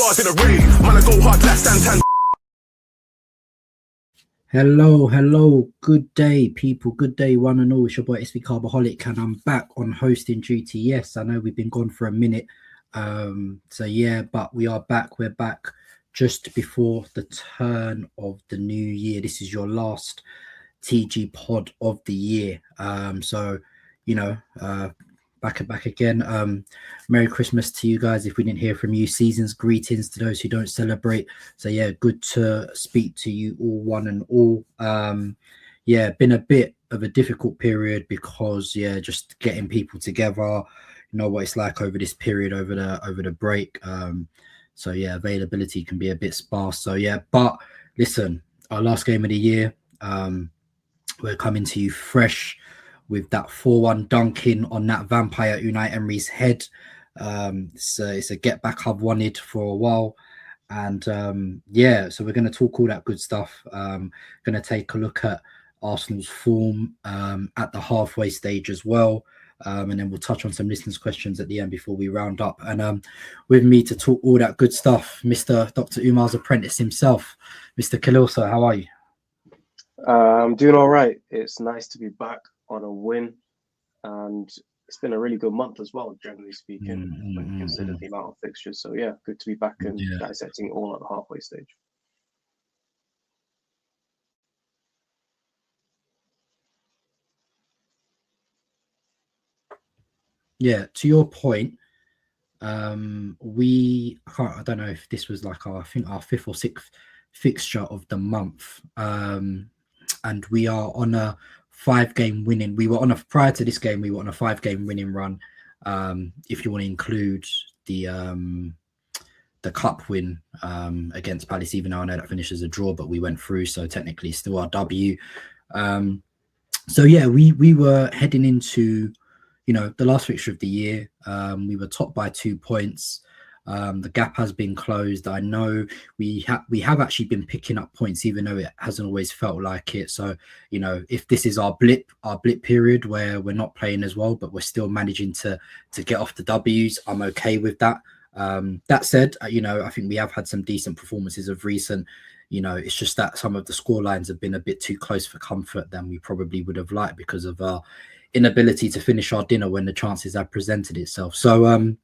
bars in a rave. Man, I go hard, less than 10. Hello, good day, people. Good day, one and all. It's your boy SV Carbaholic, and I'm back on hosting duty. Yes, I know we've been gone for a minute. So yeah, but we are back. We're back just before the turn of the new year. This is your last TG pod of the year. So you know, back again. Merry Christmas to you guys if we didn't hear from you. Season's greetings to those who don't celebrate. So yeah, good to speak to you all, one and all. Yeah, been a bit of a difficult period because just getting people together. You know what it's like over this period, over the break. So yeah, availability can be a bit sparse. So yeah, but listen, our last game of the year, we're coming to you fresh with that 4-1 dunking on that vampire Unai Emery's head. It's a get back I've wanted for a while. And so we're going to talk all that good stuff. Going to take a look at Arsenal's form at the halfway stage as well. And then we'll touch on some listeners' questions at the end before we round up. And with me to talk all that good stuff, Mr. Dr. Umar's apprentice himself, Mr. Khalil. So how are you? I'm doing all right. It's nice to be back on a win, and it's been a really good month as well, generally speaking, when you consider the amount of fixtures. So yeah, good to be back and dissecting it all at the halfway stage. Yeah, to your point, I don't know if this was like our fifth or sixth fixture of the month, and we are on a 5-game winning. Prior to this game, we were on a 5-game winning run. If you want to include the cup win against Palace, even though I know that finished as a draw, but we went through, so technically still our W. So yeah, we were heading into the last fixture of the year. We were top by 2 points. The gap has been closed. I know we have actually been picking up points, even though it hasn't always felt like it. So, if this is our blip period where we're not playing as well, but we're still managing to get off the W's, I'm okay with that. That said, I think we have had some decent performances of recent. It's just that some of the score lines have been a bit too close for comfort than we probably would have liked because of our inability to finish our dinner when the chances have presented itself. So,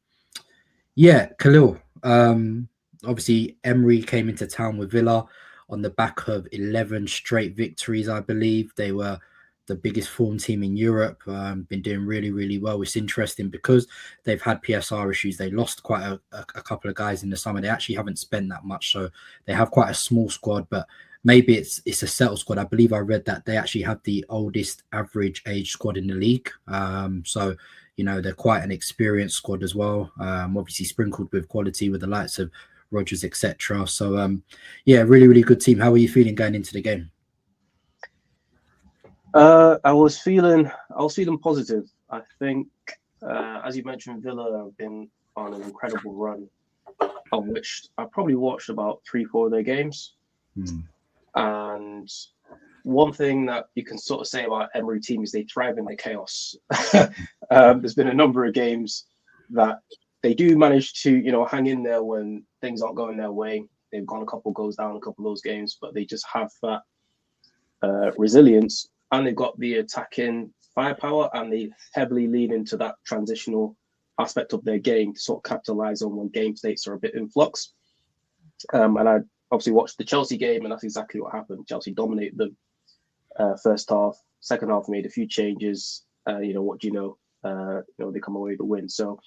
Khalil, obviously Emery came into town with Villa on the back of 11 straight victories, I believe. They were the biggest form team in Europe, been doing really, really well. It's interesting because they've had PSR issues. They lost quite a couple of guys in the summer. They actually haven't spent that much, so they have quite a small squad, but maybe it's a settled squad. I believe I read that they actually have the oldest average age squad in the league. So they're quite an experienced squad as well. Obviously sprinkled with quality with the likes of Rodgers, etc. So really, really good team. How are you feeling going into the game? I was feeling positive. I think, as you mentioned, Villa have been on an incredible run, of which I probably watched about 3-4 of their games. And one thing that you can sort of say about Emery team is they thrive in the chaos. There's been a number of games that they do manage to, hang in there when things aren't going their way. They've gone a couple goals down a couple of those games, but they just have that resilience, and they've got the attacking firepower, and they heavily lean into that transitional aspect of their game to sort of capitalize on when game states are a bit in flux. And I obviously watched the Chelsea game, and that's exactly what happened. Chelsea dominated them first half. Second half made a few changes. They come away with the win. So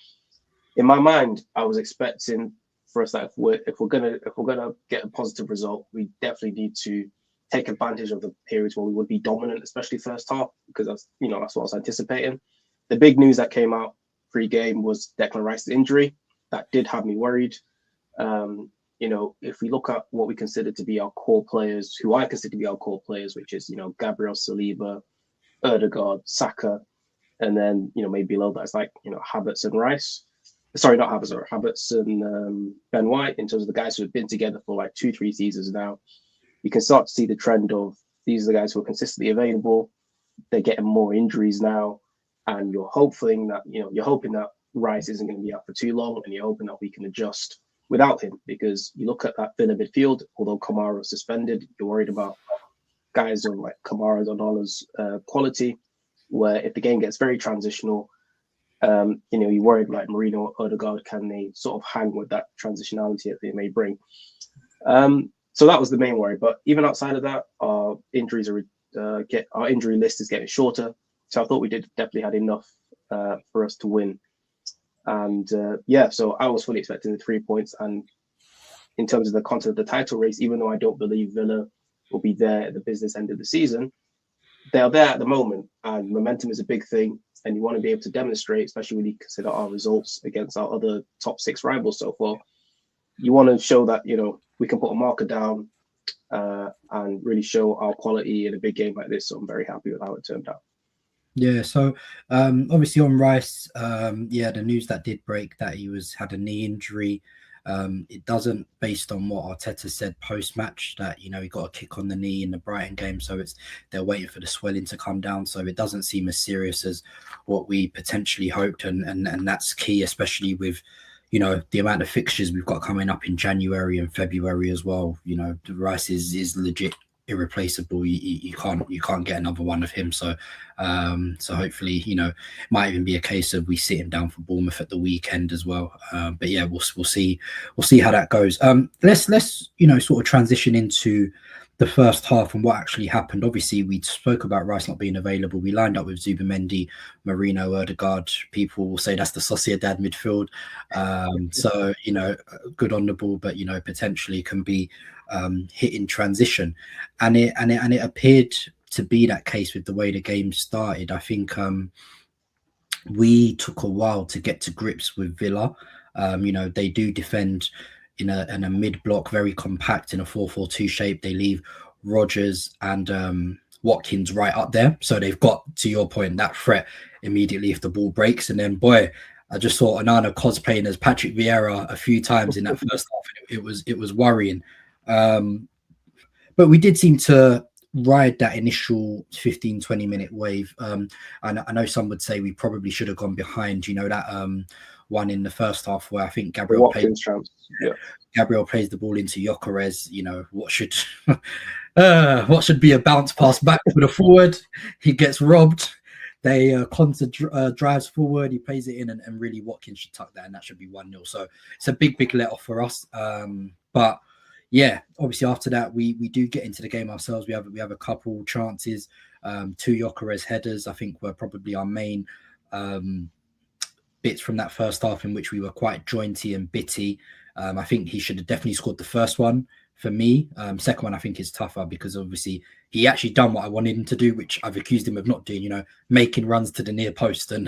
in my mind, I was expecting for us that if we're gonna get a positive result, we definitely need to take advantage of the periods where we would be dominant, especially first half, because that's what I was anticipating. The big news that came out pre-game was Declan Rice's injury. That did have me worried. If we look at what we consider to be our core players, who I consider to be our core players, which is, Gabriel Saliba, Odegaard, Saka, and then, maybe below that, it's like, Havertz and Rice. Sorry, not Havertz, Havertz and Ben White, in terms of the guys who have been together for like 2-3 seasons now. You can start to see the trend of these are the guys who are consistently available. They're getting more injuries now, and you're hoping that Rice isn't going to be out for too long, and you're hoping that we can adjust without him, because you look at that Villa midfield, although Kamara was suspended, you're worried about guys on like Kamara Donala's quality, where if the game gets very transitional, you're worried like Marino, Odegaard, can they sort of hang with that transitionality that they may bring? So that was the main worry. But even outside of that, our injury list is getting shorter. So I thought we definitely had enough for us to win. And so I was fully expecting the 3 points. And in terms of the content of the title race, even though I don't believe Villa will be there at the business end of the season, they're there at the moment. And momentum is a big thing. And you want to be able to demonstrate, especially when you consider our results against our other top 6 rivals so far. You want to show that, we can put a marker down and really show our quality in a big game like this. So I'm very happy with how it turned out. Yeah, so obviously on Rice, the news that did break that he had a knee injury. It doesn't, based on what Arteta said post-match, that he got a kick on the knee in the Brighton game, so they're waiting for the swelling to come down. So it doesn't seem as serious as what we potentially hoped, and that's key, especially with the amount of fixtures we've got coming up in January and February as well. The Rice is legit irreplaceable. You can't get another one of him. So hopefully, it might even be a case of we sit him down for Bournemouth at the weekend as well. But yeah, we'll see how that goes. Let's sort of transition into the first half and what actually happened. Obviously, we spoke about Rice not being available. We lined up with Zubimendi, Marino, Odegaard. People will say that's the Sociedad midfield. So good on the ball, but potentially can be hit in transition, and it appeared to be that case with the way the game started. I think we took a while to get to grips with Villa. They do defend in a mid block, very compact in a 4-4-2 shape. They leave Rodgers and Watkins right up there, so they've got, to your point, that threat immediately if the ball breaks. And then, boy, I just saw Onana cosplaying as Patrick Vieira a few times in that first half. It was worrying. But we did seem to ride that initial 15-20 minute wave. And I know some would say we probably should have gone behind, that one in the first half where I think Gabriel plays the ball into Gyökeres. What should be a bounce pass back to the forward. He gets robbed. Konsa drives forward, he plays it in, and really Watkins should tuck that, and that should be 1-0. So it's a big let off for us. But yeah, obviously after that we do get into the game ourselves. We have a couple chances, 2 Gyökeres headers. I think were probably our main bits from that first half, in which we were quite jointy and bitty. I think he should have definitely scored the first one for me. Second one I think is tougher, because obviously he actually done what I wanted him to do, which I've accused him of not doing, making runs to the near post and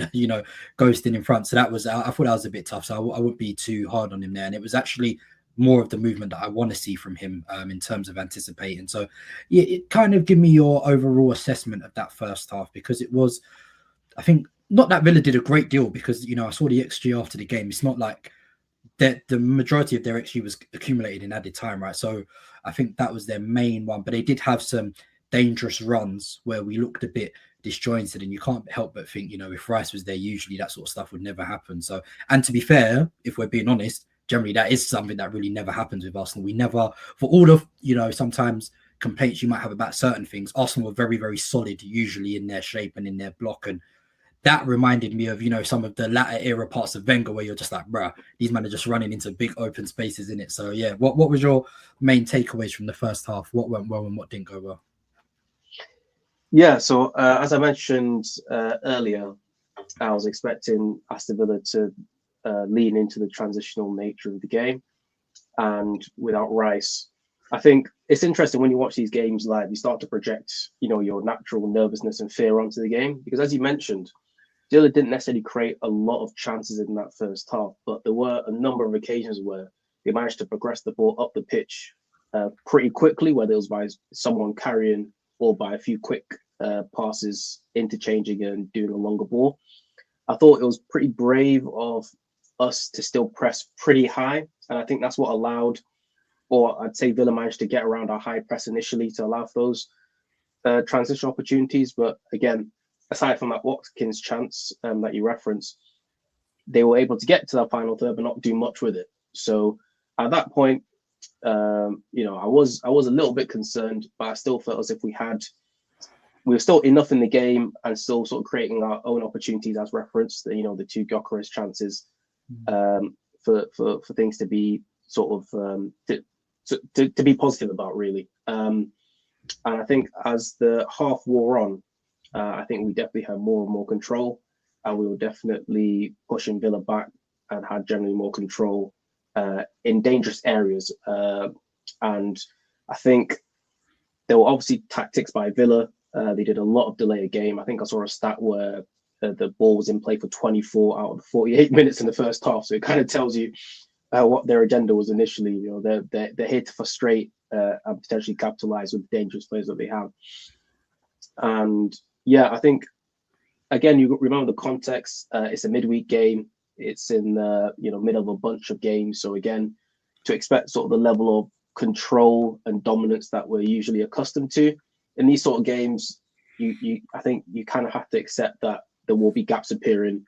ghosting in front. So I thought that was a bit tough, so I wouldn't be too hard on him there. And it was actually more of the movement that I want to see from him in terms of anticipating. So yeah, it kind of give me your overall assessment of that first half, because it was, I think, not that Villa did a great deal, because I saw the XG after the game. It's not like that the majority of their XG was accumulated in added time, right? So I think that was their main one, but they did have some dangerous runs where we looked a bit disjointed, and you can't help but think, if Rice was there, usually that sort of stuff would never happen. So, and to be fair, if we're being honest, generally that is something that really never happens with Arsenal. We never, for all of, sometimes complaints you might have about certain things, Arsenal were very, very solid, usually in their shape and in their block. And that reminded me of, some of the latter era parts of Wenger, where you're just like, bruh, these men are just running into big open spaces in it. So yeah, what was your main takeaways from the first half? What went well and what didn't go well? Yeah, so as I mentioned earlier, I was expecting Aston Villa to lean into the transitional nature of the game, and without Rice, I think it's interesting when you watch these games live, you start to project, your natural nervousness and fear onto the game, because as you mentioned, Villa didn't necessarily create a lot of chances in that first half, but there were a number of occasions where they managed to progress the ball up the pitch pretty quickly, whether it was by someone carrying or by a few quick passes, interchanging and doing a longer ball. I thought it was pretty brave of us to still press pretty high, and I think that's what allowed, or I'd say Villa managed to get around our high press initially to allow for those transition opportunities. But again, aside from that Watkins chance that you referenced, they were able to get to that final third but not do much with it. So at that point, you know, I was a little bit concerned, but I still felt as if we were still enough in the game and still sort of creating our own opportunities as referenced. You know, the 2 Gyökeres chances for things to be sort of to be positive about, really. And I think as the half wore on, I think we definitely had more and more control, and we were definitely pushing Villa back and had generally more control in dangerous areas. And I think there were obviously tactics by Villa. They did a lot of delay of game. I think I saw a stat where the ball was in play for 24 out of the 48 minutes in the first half. So it kind of tells you what their agenda was initially. You know, they're here to frustrate and potentially capitalize with the dangerous players that they have. And yeah, I think again, you remember the context. It's a midweek game. It's in the middle of a bunch of games. So again, to expect sort of the level of control and dominance that we're usually accustomed to in these sort of games, I think you kind of have to accept that there will be gaps appearing,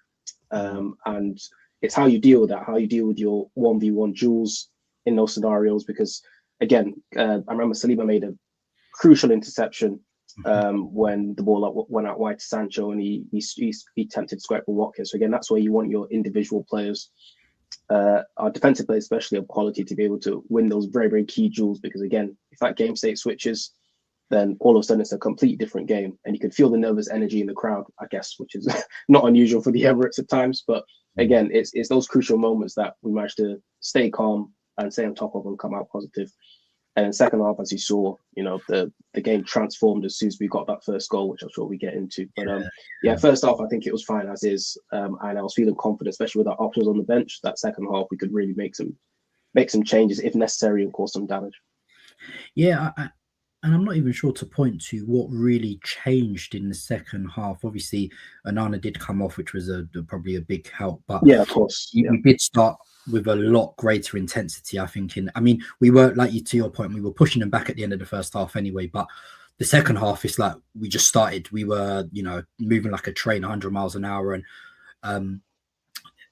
and it's how you deal with that, how you deal with your 1v1 duels in those scenarios. Because again, I remember Saliba made a crucial interception when the ball went out wide to Sancho, and he attempted to square for Watkins. So again, that's where you want your individual players, our defensive players especially, of quality, to be able to win those very, very key duels. Because again, if that game state switches, then all of a sudden it's a completely different game, and you can feel the nervous energy in the crowd, I guess, which is not unusual for the Emirates at times. But again, it's those crucial moments that we managed to stay calm and stay on top of and come out positive. And in second half, as you saw, the game transformed as soon as we got that first goal, which I'm sure we get into. But first half, I think it was fine as is, and I was feeling confident, especially with our options on the bench. That second half, we could really make some changes if necessary and cause some damage. Yeah, and I'm not even sure to point to what really changed in the second half. Obviously, Onana did come off, which was probably a big help. But yeah, of course, we did start with a lot greater intensity, I think. We were, like to your point, we were pushing them back at the end of the first half anyway. But the second half, it's like we just started. We were, moving like a train, 100 miles an hour. And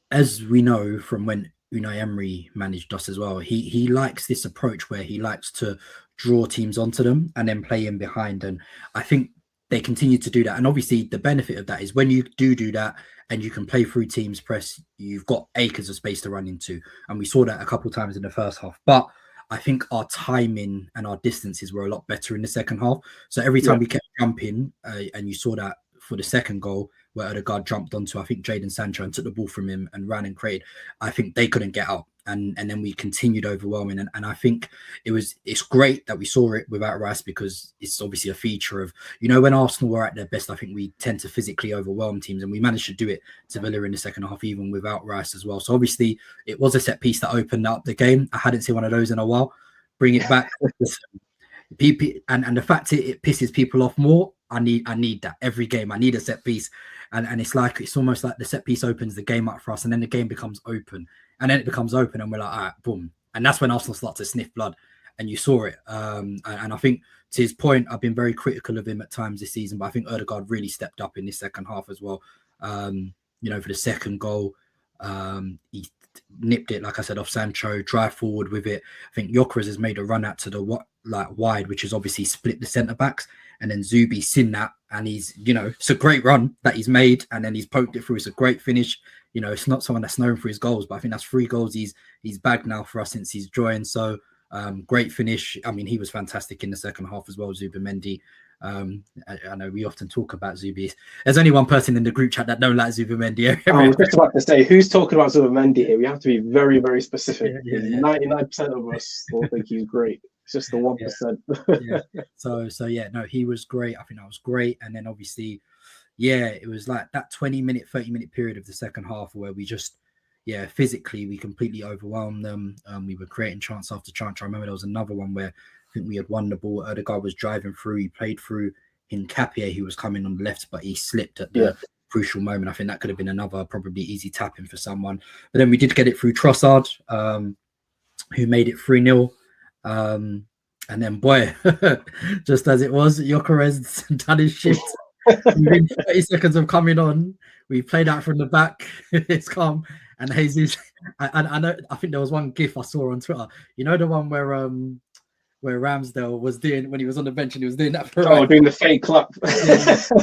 as we know from when Unai Emery managed us as well, he likes this approach where he likes to draw teams onto them and then play in behind. And I think they continue to do that. And obviously the benefit of that is when you do that and you can play through teams press, you've got acres of space to run into. And we saw that a couple of times in the first half. But I think our timing and our distances were a lot better in the second half. So every time we kept jumping, and you saw that for the second goal, where Odegaard jumped onto, I think, Jadon Sancho and took the ball from him and ran and created, I think they couldn't get out. And then we continued overwhelming. And I think it's great that we saw it without Rice, because it's obviously a feature of, when Arsenal were at their best, I think we tend to physically overwhelm teams. And we managed to do it to Villa in the second half, even without Rice as well. So obviously it was a set piece that opened up the game. I hadn't seen one of those in a while. Bring it back. And the fact it pisses people off more, I need that every game. I need a set piece. And it's almost like the set piece opens the game up for us, and then the game becomes open. And then it becomes open, and we're like, all right, boom. And that's when Arsenal start to sniff blood, and you saw it. And I think, to his point, I've been very critical of him at times this season, but I think Odegaard really stepped up in this second half as well. For the second goal, he nipped it, like I said, off Sancho, drive forward with it. I think Gyökeres has made a run out to the wide, which has obviously split the centre backs, and then Zubi's seen that, and he's, it's a great run that he's made, and then he's poked it through. It's a great finish. It's not someone that's known for his goals, but I think that's 3 goals he's bagged now for us since he's joined. So great finish. I mean, he was fantastic in the second half as well, Zubimendi. I know we often talk about Zubi. There's only one person in the group chat that don't like Zubimendi. I was just about to say, who's talking about Zubimendi here? We have to be very, very specific. 99% of us all think he's great. It's just the 1%. So no, he was great. I think that was great. And then obviously, it was like that 20-minute, 30-minute period of the second half where we just, physically, we completely overwhelmed them. We were creating chance after chance. I remember there was another one where I think we had won the ball. Odegaard was driving through. He played through Nkapie, who was coming on the left, but he slipped at the crucial moment. I think that could have been another probably easy tapping for someone. But then we did get it through Trossard, who made it 3-0. And then, boy, just as it was, Gyökeres done his shit. Within 30 seconds of coming on, we played out from the back. It's calm. And Jesus, I know. I think there was one GIF I saw on Twitter. You know the one where Ramsdale was doing when he was on the bench and he was doing that for doing the fake clap. Oh, so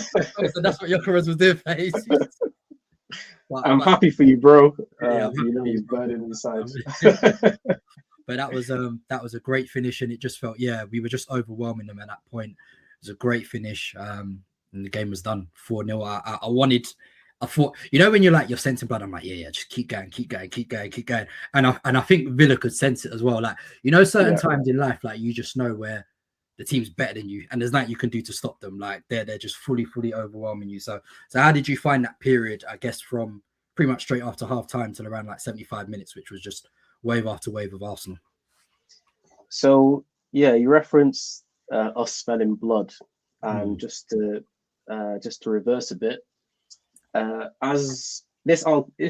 that's what Gyökeres was doing for Jesus. I'm happy for you, bro. Yeah, you know he's burning inside. But that was a great finish, and it just felt we were just overwhelming them at that point. It was a great finish, and the game was done 4-0. I thought, you know, when you're like, you're sensing blood, I'm like, just keep going. And I think Villa could sense it as well. Like, you know, certain times in life, like you just know where the team's better than you, and there's nothing you can do to stop them. Like they're just fully overwhelming you. So how did you find that period? I guess from pretty much straight after half time till around like 75 minutes, which was just wave after wave of Arsenal. So you referenced us smelling blood, and just to reverse a bit. As this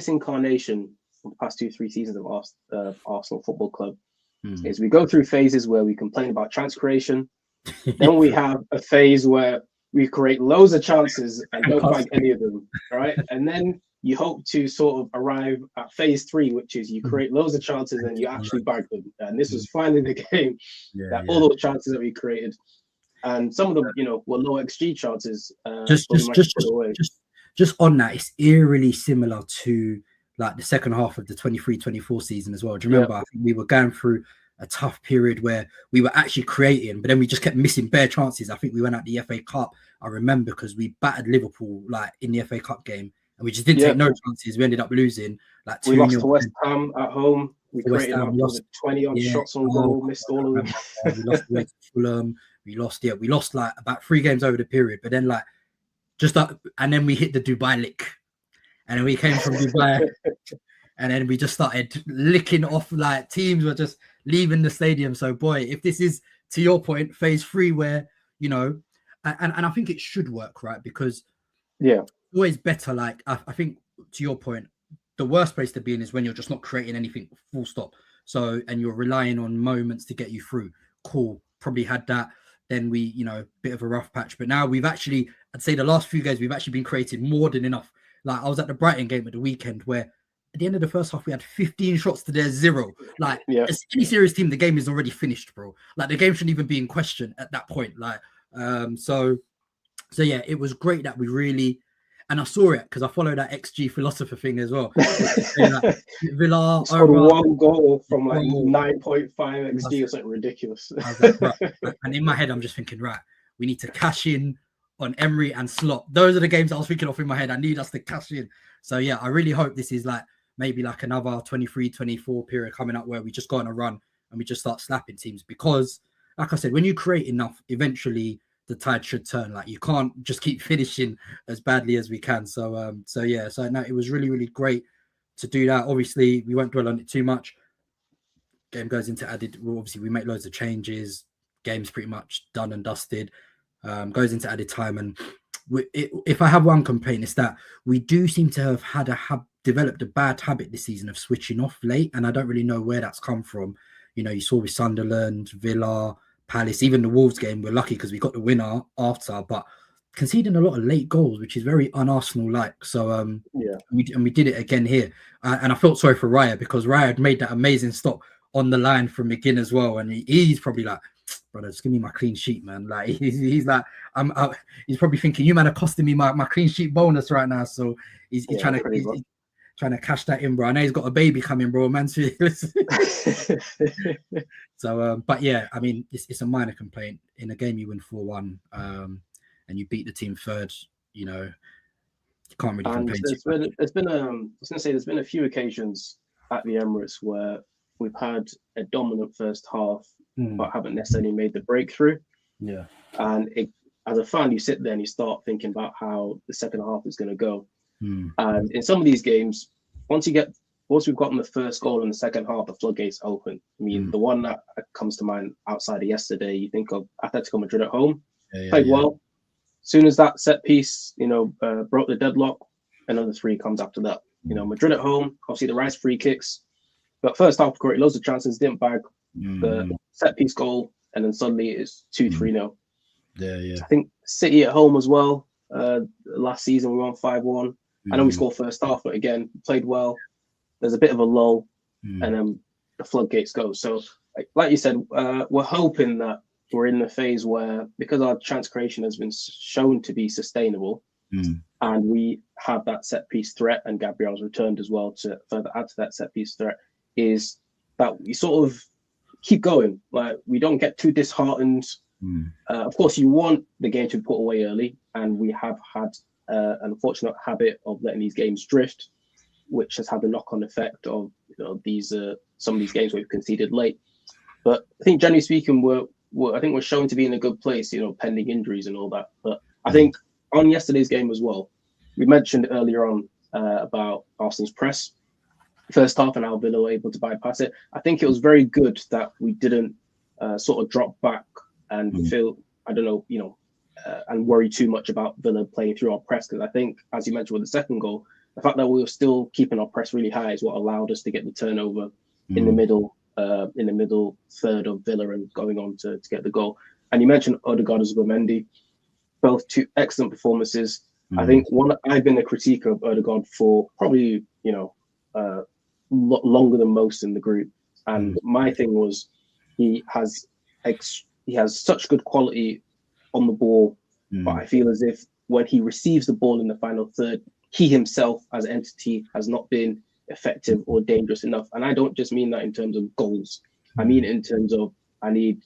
incarnation of the past 2-3 seasons of Arsenal Football Club is we go through phases where we complain about chance creation. Then we have a phase where we create loads of chances and don't bag any of them, right? And then you hope to sort of arrive at phase 3, which is you create loads of chances and you actually bag them. And this was finally the game all those chances that we created, and some of them, you know, were low XG chances. Just on that, it's eerily similar to like the second half of the 23-24 season as well. Do you remember? I think we were going through a tough period where we were actually creating, but then we just kept missing bare chances. I think we went out the FA Cup, I remember, because we battered Liverpool like in the FA Cup game, and we just didn't take no chances. We ended up losing like 2-0. We lost to West Ham at home. We created 20 odd shots on goal, missed all of them. We lost away to Fulham. We lost like about 3 games over the period, but then like and then we hit the Dubai lick, and then we came from Dubai, and then we just started licking off, like teams were just leaving the stadium. So boy, if this is, to your point, phase 3, where, you know, and I think it should work, right? Because always better. Like I think, to your point, the worst place to be in is when you're just not creating anything, full stop. So, and you're relying on moments to get you through. Cool, probably had that. Then we, you know, bit of a rough patch. But now we've actually, I'd say the last few games, we've actually been creating more than enough. Like I was at the Brighton game at the weekend where at the end of the first half, we had 15 shots to their 0. Like as any serious team, the game is already finished, bro. Like the game shouldn't even be in question at that point. Like, so yeah, it was great that we really, and I saw it because I follow that XG philosopher thing as well. Like, Villa scored one goal from like 9.5 XG or something ridiculous. Like, right. And in my head, I'm just thinking, right, we need to cash in on Emery and Slot. Those are the games I was thinking of in my head. I need us to cash in. So yeah, I really hope this is like maybe like another 23-24 period coming up where we just go on a run and we just start slapping teams, because like I said, when you create enough, eventually the tide should turn. Like you can't just keep finishing as badly as we can. So no, it was really, really great to do that. Obviously, we won't dwell on it too much. Game goes into added. Well, obviously, we make loads of changes. Game's pretty much done and dusted. Goes into added time, and if I have one complaint, it's that we do seem to have developed a bad habit this season of switching off late, and I don't really know where that's come from. You know, you saw with Sunderland, Villa, Palace, even the Wolves game, we're lucky because we got the winner after, but conceding a lot of late goals, which is very un-Arsenal-like. So we did it again here, and I felt sorry for Raya, because Raya had made that amazing stop on the line from McGinn as well, and he's probably like, brother, just give me my clean sheet, man. Like he's like, he's probably thinking, you man are costing me my clean sheet bonus right now. So he's trying to cash that in, bro. I know he's got a baby coming, bro, man. So, but yeah, I mean, it's a minor complaint. In a game you win 4-1, and you beat the team third, you know, you can't really complain. There's been a few occasions at the Emirates where we've had a dominant first half, but haven't necessarily made the breakthrough. Yeah. And as a fan, you sit there and you start thinking about how the second half is going to go. And in some of these games, once we've gotten the first goal in the second half, the floodgates open. I mean, the one that comes to mind outside of yesterday, you think of Atletico Madrid at home. Played well. As soon as that set piece, you know, broke the deadlock, another 3 comes after that. You know, Madrid at home, obviously the Rice free kicks. But first half, great, loads of chances, didn't bag the set piece goal, and then suddenly it's 2-3-0. Yeah. I think City at home as well. Last season we won 5-1. I know we scored first half, but again, played well. there's a bit of a lull, and then the floodgates go. So, like you said, we're hoping that we're in the phase where, because our chance creation has been shown to be sustainable, and we have that set piece threat, and Gabriel's returned as well to further add to that set piece threat, is that we sort of keep going. Like, we don't get too disheartened. Of course, you want the game to be put away early, and we have had an unfortunate habit of letting these games drift, which has had the knock-on effect of these some of these games where we've conceded late. But I think, generally speaking, we're showing to be in a good place, pending injuries and all that. But I think on yesterday's game as well, we mentioned earlier on about Arsenal's press first half and how Villa were able to bypass it. I think it was very good that we didn't sort of drop back and feel, and worry too much about Villa playing through our press. Because I think, as you mentioned with the second goal, the fact that we were still keeping our press really high is what allowed us to get the turnover in the middle third of Villa and going on to get the goal. And you mentioned Odegaard as Mendy, both two excellent performances. I think I've been a critique of Odegaard for probably longer than most in the group, and my thing was he has such good quality on the ball, but I feel as if when he receives the ball in the final third, he himself as an entity has not been effective or dangerous enough. And I don't just mean that in terms of goals. I mean in terms of I need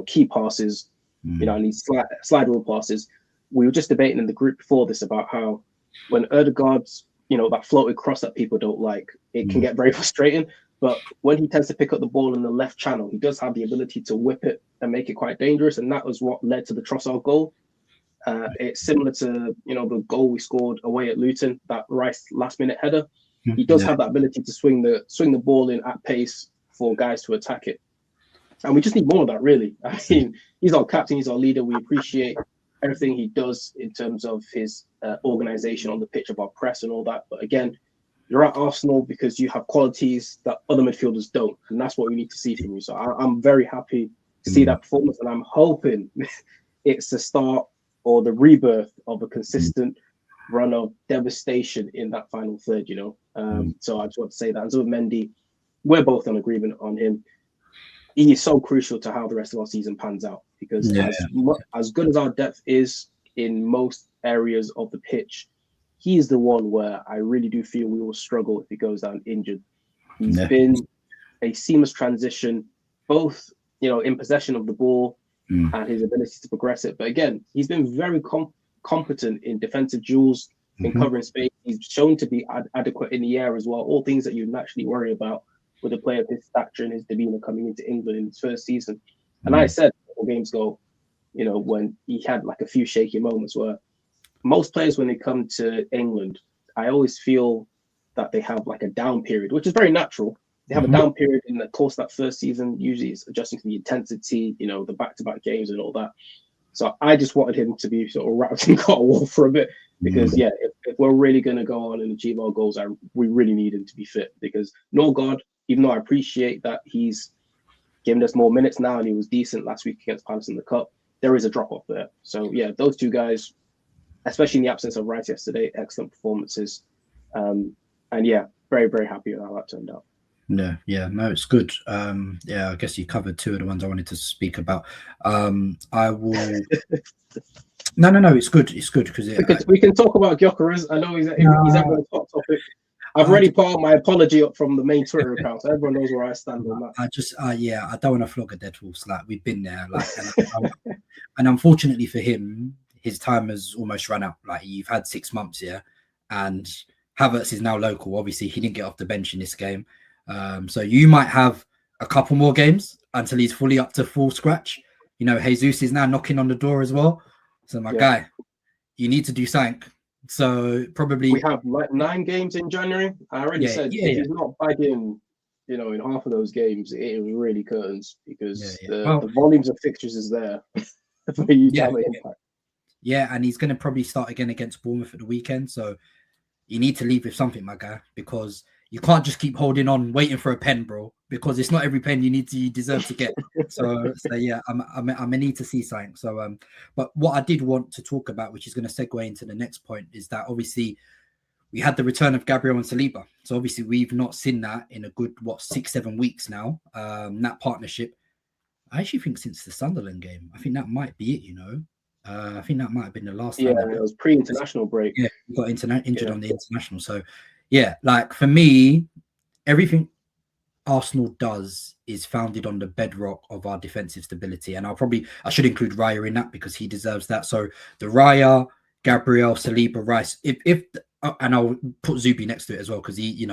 key passes, I need slide rule passes. We were just debating in the group before this about how when Odegaard's that floated cross that people don't like, it can get very frustrating. But when he tends to pick up the ball in the left channel, he does have the ability to whip it and make it quite dangerous. And that was what led to the Trossard goal. It's similar to the goal we scored away at Luton, that Rice last-minute header. He does have that ability to swing the ball in at pace for guys to attack it. And we just need more of that, really. I mean, he's our captain, he's our leader. We appreciate everything he does in terms of his organization on the pitch of our press and all that. But again, you're at Arsenal because you have qualities that other midfielders don't. And that's what we need to see from you. So I'm very happy to see that performance. And I'm hoping it's the start or the rebirth of a consistent run of devastation in that final third, So I just want to say that. And so with Mendy, we're both in agreement on him. He is so crucial to how the rest of our season pans out, because as good as our depth is in most areas of the pitch, he is the one where I really do feel we will struggle if he goes down injured. He's been a seamless transition, both in possession of the ball and his ability to progress it. But again, he's been very competent in defensive duels, in covering space. He's shown to be adequate in the air as well, all things that you naturally worry about with a player of his stature and his demeanor coming into England in his first season. And I said a couple games ago, when he had like a few shaky moments, where most players, when they come to England, I always feel that they have like a down period, which is very natural. They have a down period in the course of that first season. Usually it's adjusting to the intensity, the back-to-back games and all that. So I just wanted him to be sort of wrapped in cotton wool for a bit, because if we're really going to go on and achieve our goals, we really need him to be fit. Because Odegaard, even though I appreciate that he's given us more minutes now and he was decent last week against Palace in the Cup, there is a drop-off there. So those two guys, especially in the absence of Rice yesterday, excellent performances. And very, very happy with how that turned out. No, it's good. I guess you covered two of the ones I wanted to speak about. I will. No, it's good. It's good because we can talk about Gyökeres. I know he's everyone's hot topic. I've already put out my apology up from the main Twitter account, so everyone knows where I stand on that. I don't want to flog a dead horse. Like, we've been there. Like, and unfortunately for him, his time has almost run out. Like, you've had 6 months, and Havertz is now local. Obviously, he didn't get off the bench in this game. So you might have a couple more games until he's fully up to full scratch. Jesus is now knocking on the door as well. So my guy, you need to do something. So probably we have like 9 games in January. I already said if he's not bagging, in half of those games, it was really curtains, because the volumes of fixtures is there for you to have an impact. Yeah, and he's going to probably start again against Bournemouth at the weekend. So you need to leave with something, my guy, because you can't just keep holding on, waiting for a pen, bro, because it's not every pen you deserve to get. So I'm gonna need to see something. So, but what I did want to talk about, which is going to segue into the next point, is that obviously we had the return of Gabriel and Saliba. So obviously we've not seen that in a good 6-7 weeks now. That partnership, I actually think since the Sunderland game, I think that might be it. I think that might have been the last time. Yeah, it was pre-international break. Yeah, we got injured on the international. So yeah, like for me, everything Arsenal does is founded on the bedrock of our defensive stability. And I should include Raya in that because he deserves that. So the Raya, Gabriel, Saliba, Rice, and I'll put Zubi next to it as well because he,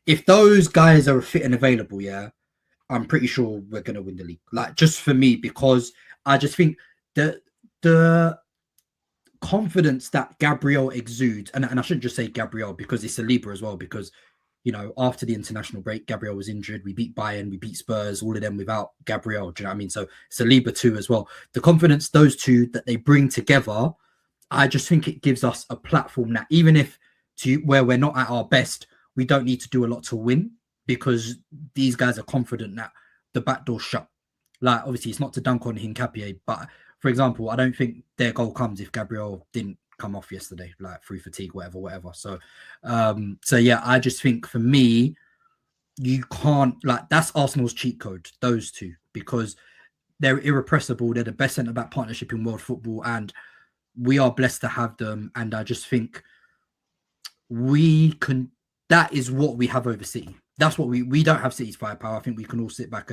if those guys are fit and available, yeah, I'm pretty sure we're gonna win the league. Like just for me, because I just think the confidence that Gabriel exudes, and I shouldn't just say Gabriel because it's Saliba as well, because after the international break, Gabriel was injured. We beat Bayern, we beat Spurs, all of them without Gabriel. Do you know what I mean? So Saliba too as well. The confidence those two that they bring together, I just think it gives us a platform that even if where we're not at our best, we don't need to do a lot to win because these guys are confident that the back door's shut. Like obviously it's not to dunk on Hincapié, but for example, I don't think their goal comes if Gabriel didn't come off yesterday, like through fatigue, whatever. So yeah, I just think for me, you can't that's Arsenal's cheat code, those two, because they're irrepressible. They're the best centre-back partnership in world football, and we are blessed to have them. And I just think that is what we have over City. That's what we don't have City's firepower. I think we can all sit back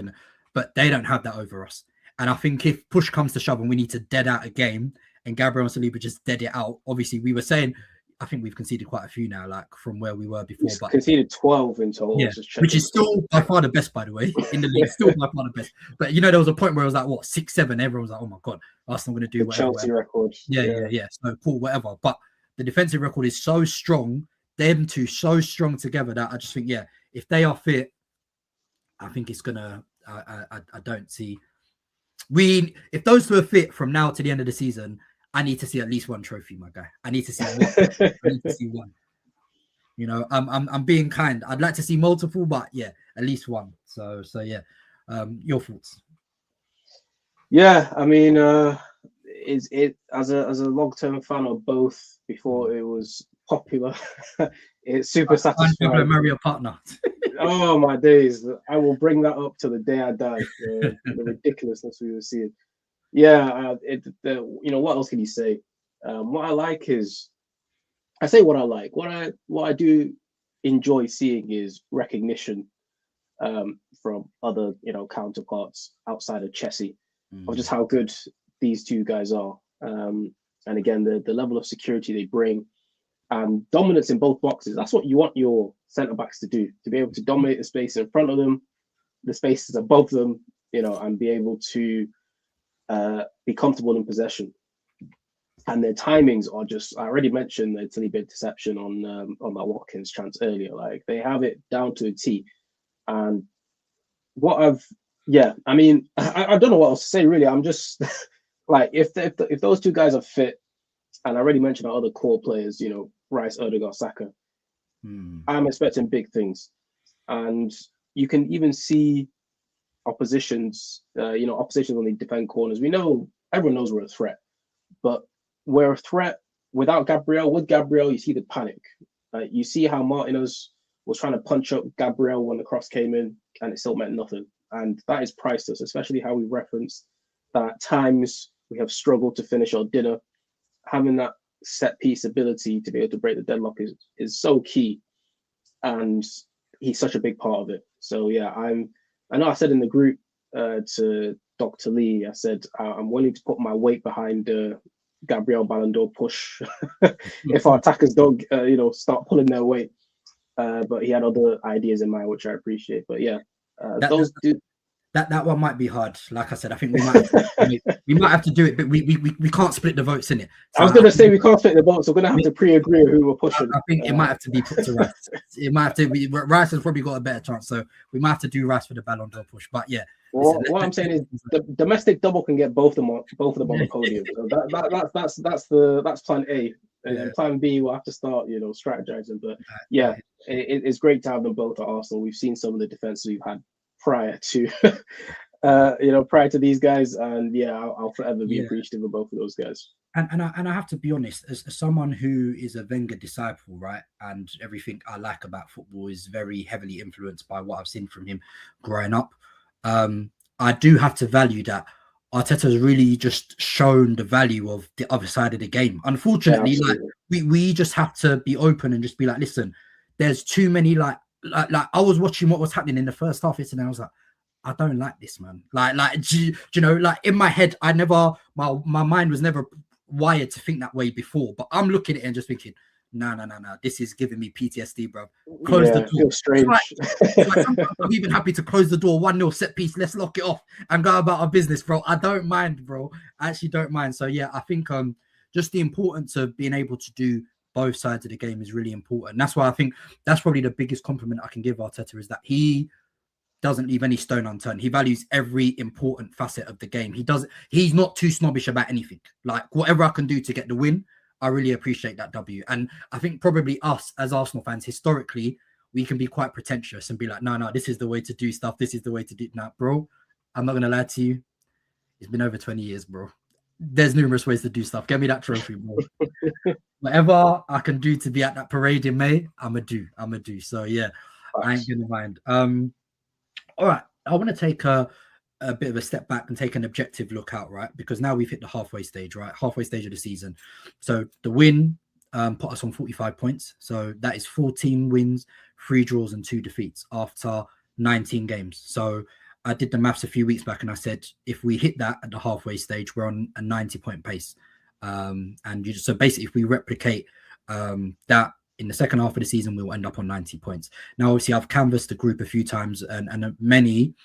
but they don't have that over us. And I think if push comes to shove and we need to dead out a game and Gabriel and Saliba just dead it out, obviously we were saying, I think we've conceded quite a few now, like from where we were before. But conceded 12 in total. Yeah, which is still by far the best, by the way, in the league. Still by far the best. But there was a point where it was like, 6-7? Everyone was like, oh my God, Arsenal going to do whatever. Chelsea record. Yeah. So cool, whatever. But the defensive record is so strong, them two so strong together that I just think, if they are fit, I think it's going to, I don't see. If those two are fit from now to the end of the season, I need to see at least one trophy, my guy. I need to see one. I need to see one. I'm being kind. I'd like to see multiple, but at least one. So yeah. Your thoughts? Yeah, I mean, is it as a long-term fan of both before it was popular, it's super satisfying. To marry a partner. Oh my days! I will bring that up to the day I die. The ridiculousness we were seeing. Yeah, what else can you say? What I like is, I say what I like. What I do enjoy seeing is recognition from other counterparts outside of Chelsea of just how good these two guys are. And again, the level of security they bring and dominance in both boxes. That's what you want your centre backs to do, to be able to dominate the space in front of them, the spaces above them, and be able to be comfortable in possession. And their timings are just, I already mentioned the Saliba interception on that Watkins chance earlier. Like they have it down to a T. And I don't know what else to say really. I'm just like, if those two guys are fit, and I already mentioned our other core players, Rice, Odegaard, Saka, I'm expecting big things. And you can even see oppositions on the defend corners. Everyone knows we're a threat, but we're a threat without Gabriel. With Gabriel, you see the panic. You see how Martinez was trying to punch up Gabriel when the cross came in, and it still meant nothing. And that is priceless, especially how we reference that at times we have struggled to finish our dinner. Having that set piece ability to be able to break the deadlock is so key, and he's such a big part of it. So yeah, I know I said in the group to Dr. Lee, I said I'm willing to put my weight behind Gabriel Ballon d'Or push if our attackers don't start pulling their weight. But he had other ideas in mind, which I appreciate. But yeah, that one might be hard. Like I said, I think we might have to do it, but we can't split the votes in it. So I was going to say we can't split the votes. We're going to have to pre-agree who we're pushing. I think it might have to be put to Rice. It might have to be. Rice has probably got a better chance, so we might have to do Rice for the Ballon d'Or push. But yeah, what I'm saying is the domestic double can get both of them on the podium. So that's plan A. And then plan B, we'll have to start, strategizing. But yeah, it's great to have them both at Arsenal. We've seen some of the defense we've had prior to, prior to these guys, and yeah, I'll forever be appreciative of both of those guys. And I have to be honest, as someone who is a Wenger disciple, right, and everything I like about football is very heavily influenced by what I've seen from him growing up. I do have to value that Arteta's really just shown the value of the other side of the game. Unfortunately, like we just have to be open and just be like, listen, there's too many like I was watching what was happening in the first half yesterday, and I was like, I don't like this, man. Do you know, like in my head, my mind was never wired to think that way before, but I'm looking at it and just thinking, no, this is giving me PTSD, bro. Close the door. Feels strange. I'm even happy to close the door. 1-0 set piece. Let's lock it off and go about our business, bro. I don't mind, bro. I actually don't mind. So yeah, I think just the importance of being able to do both sides of the game is really important. That's why I think that's probably the biggest compliment I can give Arteta is that he doesn't leave any stone unturned. He values every important facet of the game. He's not too snobbish about anything. Like whatever I can do to get the win, I really appreciate that W. And I think probably us as Arsenal fans, historically, we can be quite pretentious and be like, no, this is the way to do stuff. This is the way to do that, bro. I'm not going to lie to you. It's been over 20 years, bro. There's numerous ways to do stuff. Get me that trophy, bro. Whatever I can do to be at that parade in May, I'm going to do. So yeah, I ain't going to mind. All right, I want to take a bit of a step back and take an objective look out, right? Because now we've hit the halfway stage, right? Halfway stage of the season. So the win put us on 45 points. So that is 14 wins, 3 draws and 2 defeats after 19 games. So I did the maths a few weeks back and I said, if we hit that at the halfway stage, we're on a 90-point pace. So basically, if we replicate that in the second half of the season, we'll end up on 90 points. Now, obviously, I've canvassed the group a few times and many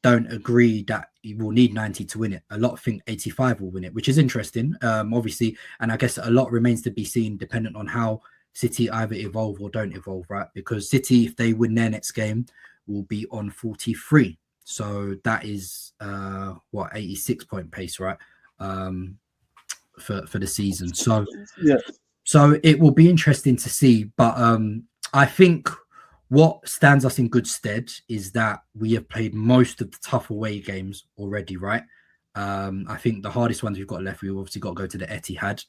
don't agree that you will need 90 to win it. A lot think 85 will win it, which is interesting, obviously. And I guess a lot remains to be seen dependent on how City either evolve or don't evolve, right? Because City, if they win their next game, will be on 43. So that is, 86-point pace, right? For the season. So, yeah. So it will be interesting to see, but I think what stands us in good stead is that we have played most of the tough away games already, right? I think the hardest ones we've got left, we've obviously got to go to the Etihad,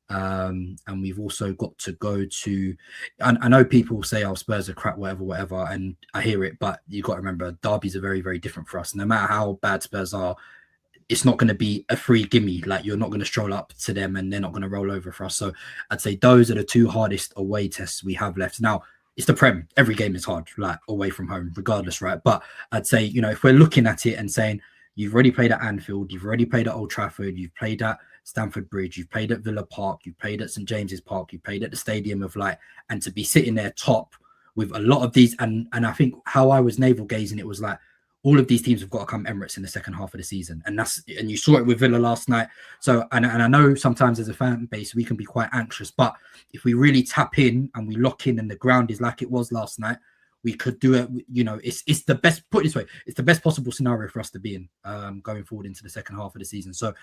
and we've also got to go to. I know people say, "Oh, Spurs are crap, whatever," and I hear it, but you've got to remember, derbies are very, very different for us. No matter how bad Spurs are, it's not going to be a free gimme. Like you're not going to stroll up to them and they're not going to roll over for us. So I'd say those are the 2 hardest away tests we have left. Now it's the Prem. Every game is hard, like away from home, regardless, right? But I'd say, if we're looking at it and saying you've already played at Anfield, you've already played at Old Trafford, you've played at Stamford Bridge, you've played at Villa Park, you've played at St James's Park, you played at the Stadium of Light, and to be sitting there top with a lot of these, and I think how I was navel gazing, it was like, all of these teams have got to come Emirates in the second half of the season. And you saw it with Villa last night. So, and I know sometimes as a fan base, we can be quite anxious, but if we really tap in and we lock in and the ground is like it was last night, we could do it. It's the best, put it this way, it's the best possible scenario for us to be in going forward into the second half of the season. So,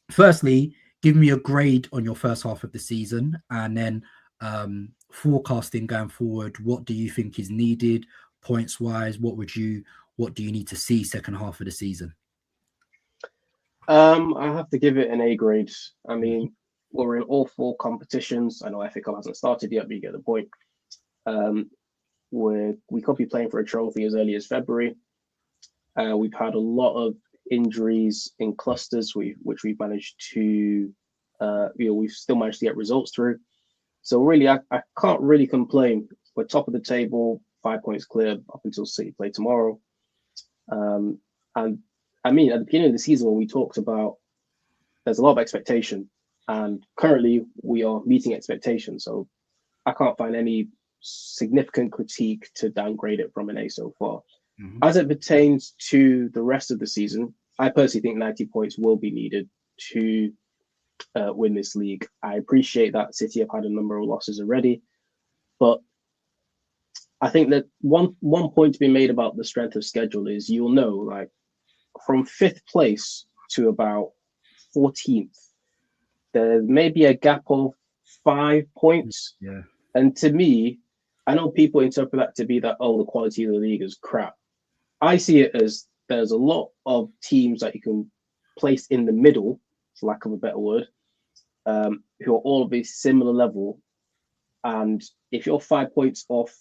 firstly, give me a grade on your first half of the season, and then forecasting going forward. What do you think is needed? Points wise, what do you need to see second half of the season? I have to give it an A grade. I mean, we're in all 4 competitions. I know FA Cup hasn't started yet, but you get the point. We could be playing for a trophy as early as February. We've had a lot of injuries in clusters, which we've managed to, we've still managed to get results through. So really, I can't really complain. We're top of the table, 5 points clear up until City play tomorrow. And I mean, at the beginning of the season, when we talked about, there's a lot of expectation, and currently we are meeting expectations. So I can't find any significant critique to downgrade it from an A so far. Mm-hmm. As it pertains to the rest of the season, I personally think 90 points will be needed to win this league. I appreciate that City have had a number of losses already, but I think that one point to be made about the strength of schedule is, you'll know, like from 5th place to about 14th, there may be a gap of 5 points. Yeah. And to me, I know people interpret that to be that, the quality of the league is crap. I see it as there's a lot of teams that you can place in the middle for lack of a better word, who are all of a similar level. And if you're 5 points off,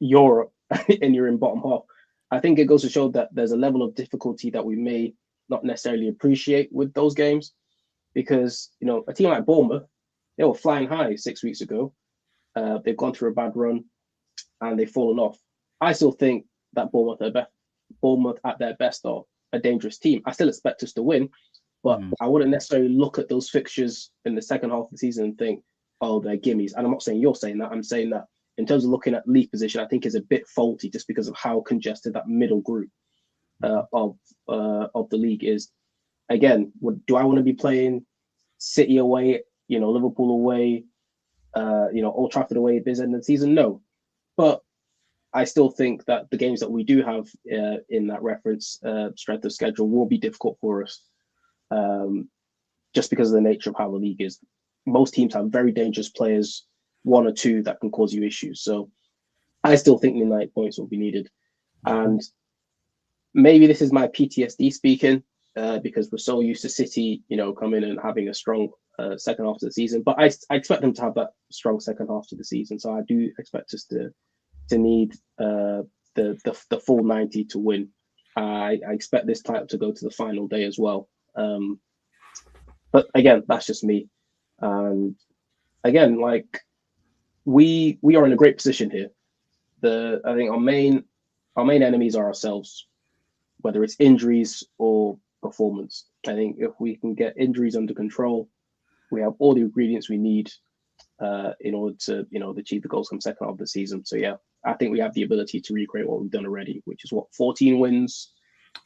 Europe and you're in bottom half, I think it goes to show that there's a level of difficulty that we may not necessarily appreciate with those games, because a team like Bournemouth, they were flying high 6 weeks ago. They've gone through a bad run and they've fallen off. I still think that Bournemouth at their best are a dangerous team. I still expect us to win, but I wouldn't necessarily look at those fixtures in the second half of the season and think, oh, they're gimmies. And I'm not saying you're saying that. I'm saying that in terms of looking at league position, I think is a bit faulty just because of how congested that middle group of the league is. Again, do I want to be playing City away, Liverpool away, Old Trafford away at this end of the season? No. But I still think that the games that we do have in that reference strength of schedule will be difficult for us, just because of the nature of how the league is. Most teams have very dangerous players, one or two that can cause you issues. So I still think the 9 points will be needed. And maybe this is my PTSD speaking, because we're so used to City, coming and having a strong second half of the season. But I expect them to have that strong second half of the season. So I do expect us to need the full 90 to win. I expect this title to go to the final day as well. But again, that's just me. And again, we are in a great position here. I think our main enemies are ourselves, whether it's injuries or performance. I think if we can get injuries under control, we have all the ingredients we need in order to achieve the goals from second half of the season. So yeah, I think we have the ability to recreate what we've done already, which is 14 wins,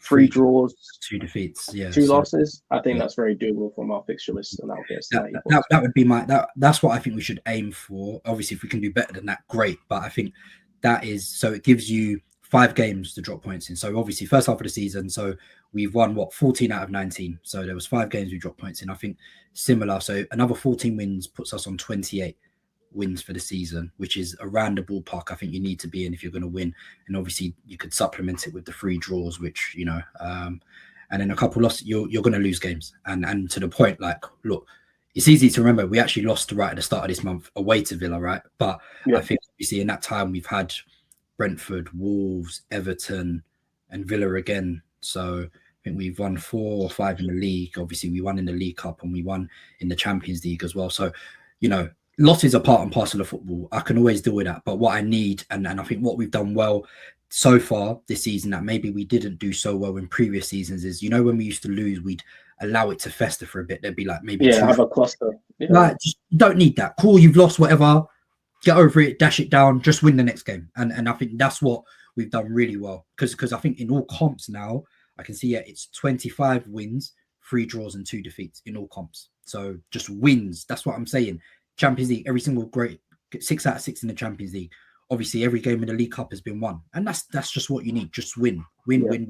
3 draws, 2 defeats, 2 losses. I think that's very doable from our fixture list, and that would be that's what I think we should aim for. Obviously, if we can do better than that, great. But I think that is so it gives you 5 games to drop points in. So obviously, first half of the season, so we've won 14 out of 19. So there was 5 games we dropped points in. I think similar. So another 14 wins puts us on 28 wins for the season, which is around the ballpark I think you need to be in if you're going to win. And obviously you could supplement it with the 3 draws, which and then a couple losses. You're going to lose games, and to the point, look, it's easy to remember we actually lost right at the start of this month away to Villa, right? But I think obviously in that time we've had Brentford, Wolves, Everton, and Villa again. So I think we've won 4 or 5 in the league. Obviously we won in the League Cup and we won in the Champions League as well. So losses are part and parcel of football. I can always deal with that. But what I need, and I think what we've done well so far this season that maybe we didn't do so well in previous seasons is, when we used to lose, we'd allow it to fester for a bit. There'd be maybe have a cluster. Just don't need that. Cool, you've lost, whatever. Get over it, dash it down, just win the next game. And I think that's what we've done really well. Because I think in all comps now, I can see it's 25 wins, 3 draws and 2 defeats in all comps. So just wins. That's what I'm saying. Champions League, every single 6 out of 6 in the Champions League. Obviously, every game in the League Cup has been won. And that's just what you need. Just win. Win.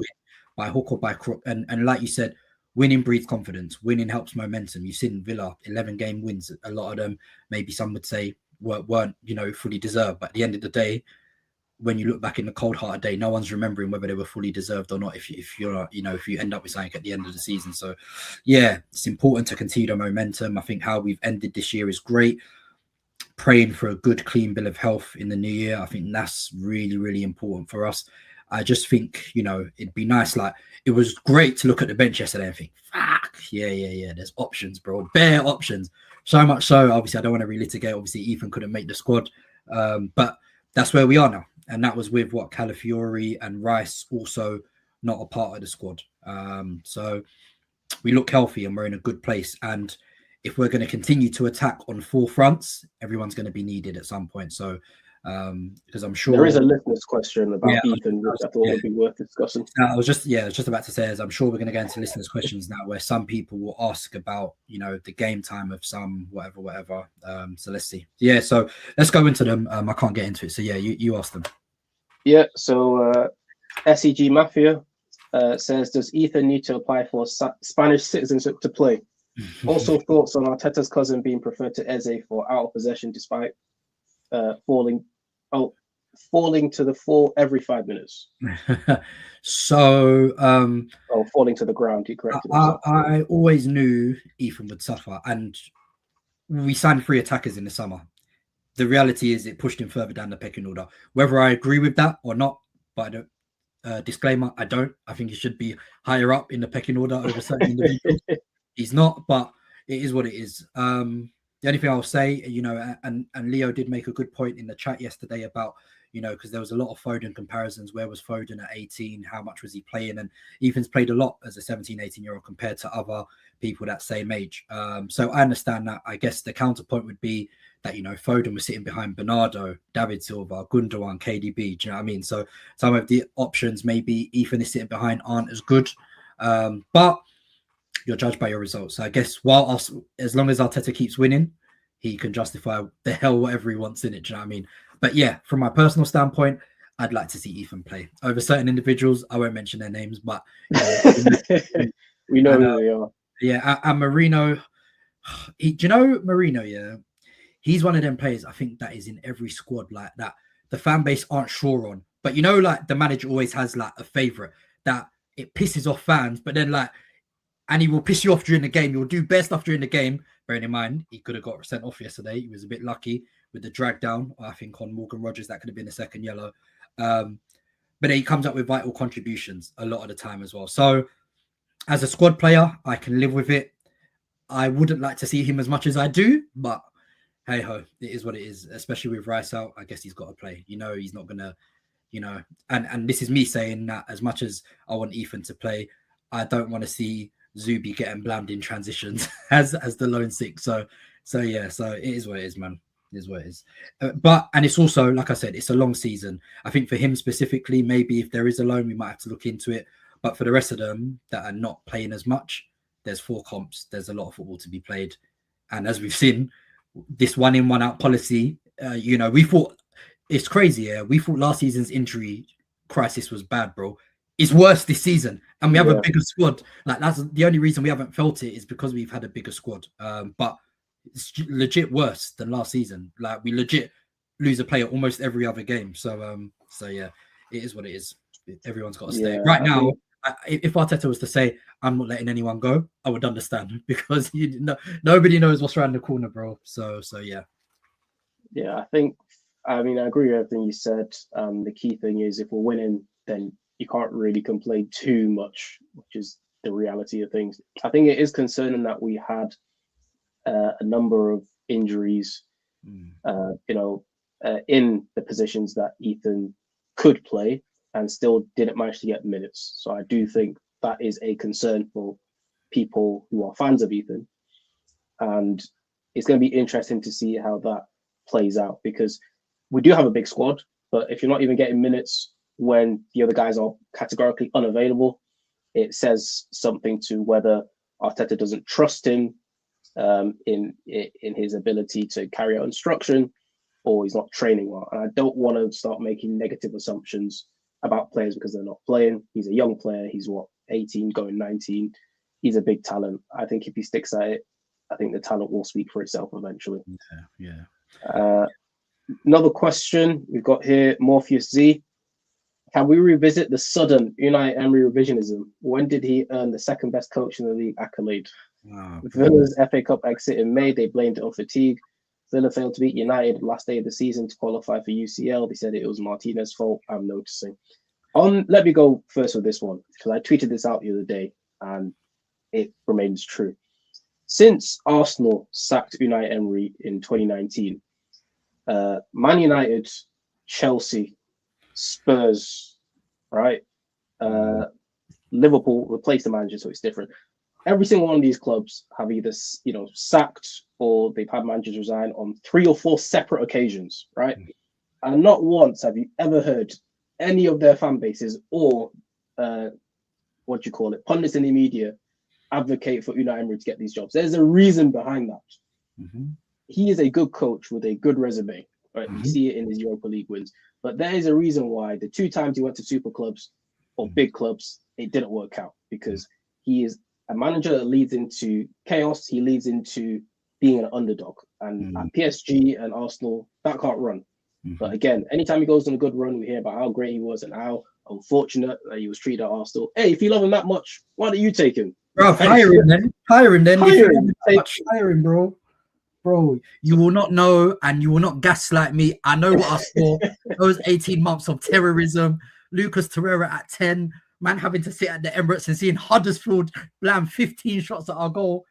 By hook or by crook. And like you said, winning breeds confidence. Winning helps momentum. You've seen Villa, 11 game wins. A lot of them, maybe some would say, weren't fully deserved. But at the end of the day, when you look back in the cold heart of day, no one's remembering whether they were fully deserved or not if you end up with something at the end of the season. So yeah, it's important to continue the momentum. I think how we've ended this year is great. Praying for a good, clean bill of health in the new year. I think that's really, really important for us. I just think, it'd be nice. It was great to look at the bench yesterday and think, fuck, yeah. There's options, bro. Bare options. So much so, obviously, I don't want to relitigate. Obviously, Ethan couldn't make the squad. But that's where we are now. And that was with Calafiori and Rice also not a part of the squad. So we look healthy and we're in a good place. And if we're going to continue to attack on 4 fronts, everyone's going to be needed at some point. So because I'm sure there is a listener's question about Ethan, which I thought would be worth discussing. I was just about to say, as I'm sure we're going to go into listeners' questions now, where some people will ask about the game time of some whatever. So let's see. Yeah, so let's go into them. I can't get into it, so yeah, you ask them. Yeah. So SEG Mafia says, does Ethan need to apply for Spanish citizenship to play? Also, thoughts on Arteta's cousin being preferred to Eze for out of possession despite falling falling to the floor every 5 minutes. So Falling to the ground, he corrected I, himself. I always knew Ethan would suffer, and we signed 3 attackers in the summer. The reality is it pushed him further down the pecking order. Whether I agree with that or not, but I don't. Disclaimer, I don't. I think he should be higher up in the pecking order over certain individuals. He's not, but it is what it is. The only thing I'll say, and Leo did make a good point in the chat yesterday about, because there was a lot of Foden comparisons. Where was Foden at 18? How much was he playing? And Ethan's played a lot as a 17, 18-year-old compared to other people that same age. So I understand that. I guess the counterpoint would be that, Foden was sitting behind Bernardo, David Silva, Gundogan, KDB. Do you know what I mean? So some of the options maybe Ethan is sitting behind aren't as good. But you're judged by your results. So I guess as long as Arteta keeps winning, he can justify the hell whatever he wants in it. Do you know what I mean? But yeah, from my personal standpoint, I'd like to see Ethan play over certain individuals. I won't mention their names, but we know who they are. Yeah, and Marino. Do you know Marino? Yeah, he's one of them players I think that is in every squad like that. The fan base aren't sure on, but like the manager always has like a favorite that it pisses off fans, but then and he will piss you off during the game. You'll do bare stuff during the game. Bearing in mind, he could have got sent off yesterday. He was a bit lucky with the drag down, I think, on Morgan Rogers. That could have been a second yellow. But then he comes up with vital contributions a lot of the time as well. So as a squad player, I can live with it. I wouldn't like to see him as much as I do, but hey ho, it is what it is, especially with Rice out. I guess he's got to play. He's not going to, and this is me saying that as much as I want Ethan to play, I don't want to see Zubi getting blamed in transitions as the lone six. So yeah, so it is what it is, man. It is what it is. And it's also, like I said, it's a long season. I think for him specifically, maybe if there is a loan, we might have to look into it. But for the rest of them that are not playing as much, there's 4 comps. There's a lot of football to be played. And as we've seen, this 1 in, 1 out policy, we thought it's crazy. Yeah, we thought last season's injury crisis was bad, bro. It's worse this season, and we have a bigger squad. Like that's the only reason we haven't felt it is because we've had a bigger squad. But it's legit worse than last season. Like we legit lose a player almost every other game. So yeah, it is what it is. Everyone's got to stay. Right now, if Arteta was to say, I'm not letting anyone go, I would understand because nobody knows what's around the corner, bro. So yeah. Yeah, I agree with everything you said. The key thing is if we're winning, then you can't really complain too much, which is the reality of things. I think it is concerning that we had a number of injuries, in the positions that Ethan could play and still didn't manage to get minutes. So I do think that is a concern for people who are fans of Ethan. And it's going to be interesting to see how that plays out because we do have a big squad, but if you're not even getting minutes when the other guys are categorically unavailable, it says something to whether Arteta doesn't trust him in his ability to carry out instruction, or he's not training well. And I don't want to start making negative assumptions about players because they're not playing. He's a young player. He's 18 going 19. He's a big talent. I think if he sticks at it, I think the talent will speak for itself eventually. Yeah. Another question we've got here, Morpheus Z. Can we revisit the sudden Unai Emery revisionism? When did he earn the second best coach in the league accolade? Villa's FA Cup exit in May, they blamed it on fatigue. Villa failed to beat United last day of the season to qualify for UCL. They said it was Martinez's fault. I'm noticing. Let me go first with this one because I tweeted this out the other day and it remains true. Since Arsenal sacked Unai Emery in 2019, Man United, Chelsea, Spurs, right? Liverpool replaced the manager, so it's different. Every single one of these clubs have either sacked or they've had managers resign on 3 or 4 separate occasions, right? And not once have you ever heard any of their fan bases or pundits in the media advocate for Unai Emery to get these jobs. There's a reason behind that. He is a good coach with a good resume, right? You see it in his Europa League wins. But there is a reason why the 2 times he went to super clubs or big clubs, it didn't work out because he is a manager that leads into chaos. He leads into being an underdog. And at PSG and Arsenal, that can't run. But again, anytime he goes on a good run, we hear about how great he was and how unfortunate that he was treated at Arsenal. Hey, if you love him that much, why don't you take him? Bro, hire him then. Hire him then. Hire him, bro. Bro, you will not know and you will not gaslight me. I know what I saw. Those 18 months of terrorism, Lucas Torreira at 10, man having to sit at the Emirates and seeing Huddersfield blam 15 shots at our goal.